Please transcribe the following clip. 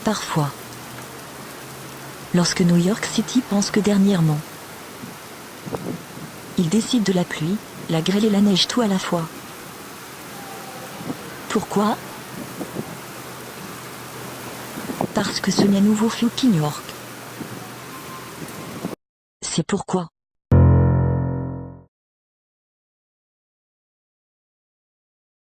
Parfois. Lorsque New York City pense que dernièrement, il décide de la pluie, la grêle et la neige tout à la fois. Pourquoi? Parce que ce n'est nouveau New York. C'est pourquoi.